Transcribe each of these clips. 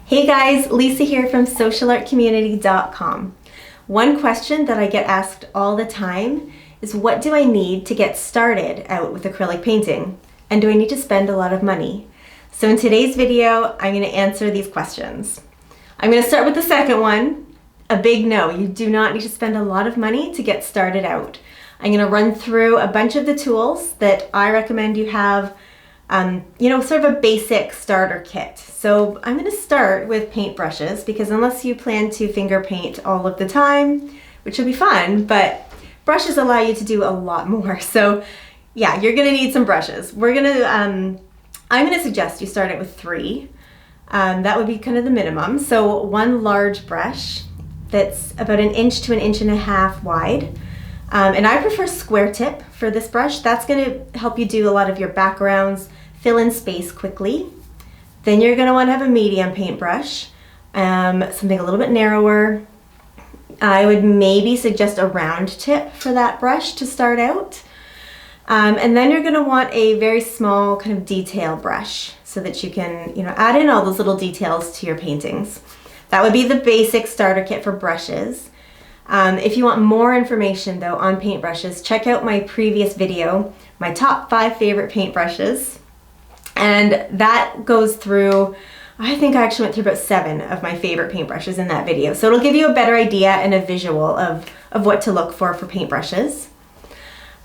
Hey guys, Lisa here from socialartcommunity.com. One question that I get asked all the time is, what do I need to get started out with acrylic painting? And do I need to spend a lot of money? So in today's video, I'm going to answer these questions. I'm going to start with the second one. A big no, you do not need to spend a lot of money to get started out. I'm going to run through a bunch of the tools that I recommend you have, sort of a basic starter kit. So I'm going to start with paintbrushes, because unless you plan to finger paint all of the time, which will be fun, but brushes allow you to do a lot more. So yeah, you're going to need some brushes. I'm going to suggest you start it with 3. That would be kind of the minimum. So one large brush that's about 1 inch to 1.5 inches wide. And I prefer square tip for this brush. That's going to help you do a lot of your backgrounds, fill in space quickly. Then you're going to want to have a medium paintbrush, something a little bit narrower. I would maybe suggest a round tip for that brush to start out. And then you're going to want a very small kind of detail brush so that you can, add in all those little details to your paintings. That would be the basic starter kit for brushes. If you want more information though on paintbrushes, check out my previous video, my top 5 favorite paintbrushes. And that goes through, I think I actually went through about 7 of my favorite paintbrushes in that video. So it'll give you a better idea and a visual of what to look for paintbrushes.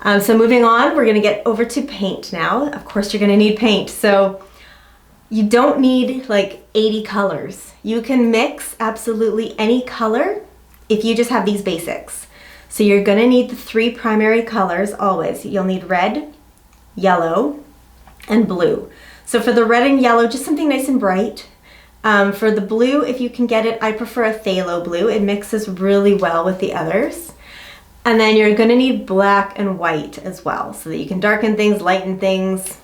So moving on, we're gonna get over to paint now. Of course, you're gonna need paint. So you don't need like 80 colors. You can mix absolutely any color if you just have these basics. So you're gonna need the 3 primary colors always. You'll need red, yellow, and blue. So for the red and yellow, just something nice and bright. For the blue, if you can get it, I prefer a phthalo blue. It mixes really well with the others. And then you're gonna need black and white as well, so that you can darken things, lighten things.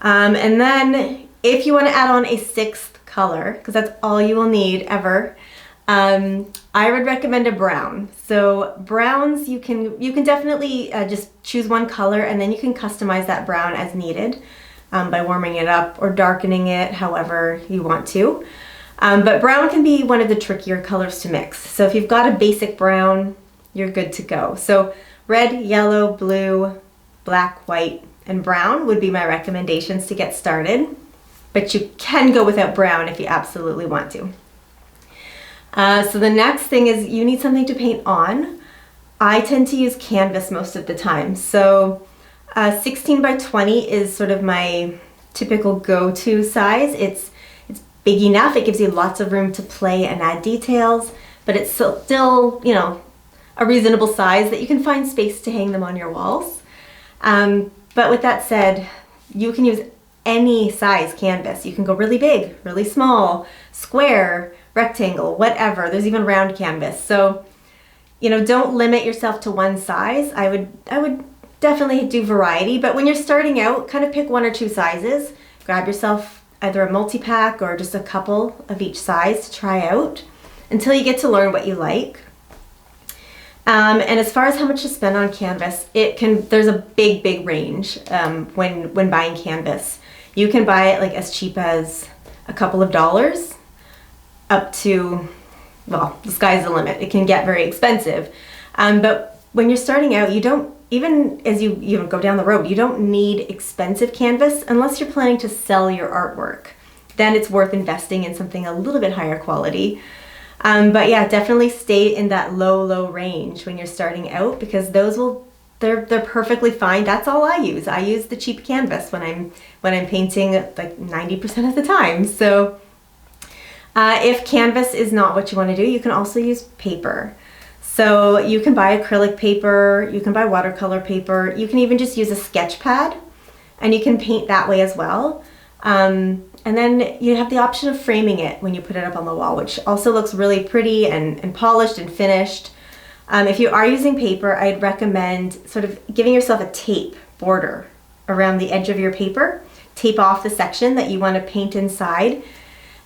And then if you wanna add on a 6th color, because that's all you will need ever, I would recommend a brown. So browns, you can definitely just choose one color, and then you can customize that brown as needed by warming it up or darkening it however you want to. But brown can be one of the trickier colors to mix. So if you've got a basic brown, you're good to go. So red, yellow, blue, black, white, and brown would be my recommendations to get started. But you can go without brown if you absolutely want to. So the next thing is you need something to paint on. I tend to use canvas most of the time. So 16 by 20 is sort of my typical go-to size. It's big enough, it gives you lots of room to play and add details, but it's still, a reasonable size that you can find space to hang them on your walls. But with that said, you can use any size canvas. You can go really big, really small, square, rectangle, whatever. There's even round canvas. So, don't limit yourself to one size. I would definitely do variety, but when you're starting out, kind of pick 1 or 2 sizes. Grab yourself either a multi-pack or just a couple of each size to try out until you get to learn what you like. And as far as how much to spend on canvas, there's a big range when buying canvas. You can buy it like as cheap as a couple of dollars up to, well, the sky's the limit. It can get very expensive. But when you're starting out, even as you go down the road, you don't need expensive canvas unless you're planning to sell your artwork. Then it's worth investing in something a little bit higher quality. But yeah, definitely stay in that low range when you're starting out, because they're perfectly fine. That's all I use. I use the cheap canvas when I'm painting like 90% of the time. So if canvas is not what you want to do, you can also use paper. So you can buy acrylic paper, you can buy watercolor paper, you can even just use a sketch pad, and you can paint that way as well. And then you have the option of framing it when you put it up on the wall, which also looks really pretty and polished and finished. If you are using paper, I'd recommend sort of giving yourself a tape border around the edge of your paper. Tape off the section that you want to paint inside.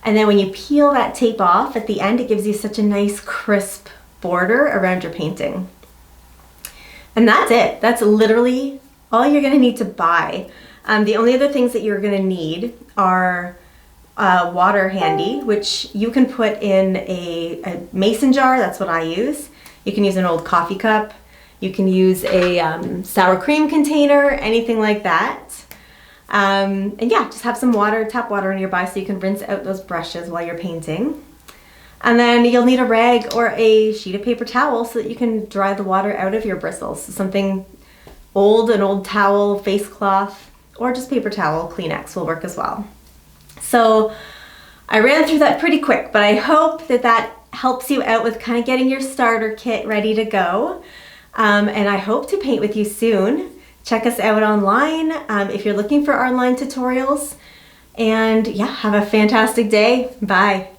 And then when you peel that tape off at the end, it gives you such a nice crisp border around your painting. And that's it. That's literally all you're going to need to buy. The only other things that you're going to need are water handy, which you can put in a mason jar. That's what I use. You can use an old coffee cup. You can use a sour cream container, anything like that. And yeah, just have some water, tap water nearby so you can rinse out those brushes while you're painting. And then you'll need a rag or a sheet of paper towel so that you can dry the water out of your bristles. So something old, an old towel, face cloth, or just paper towel, Kleenex will work as well. So I ran through that pretty quick, but I hope that that helps you out with kind of getting your starter kit ready to go. And I hope to paint with you soon. Check us out online if you're looking for online tutorials. And yeah, have a fantastic day. Bye.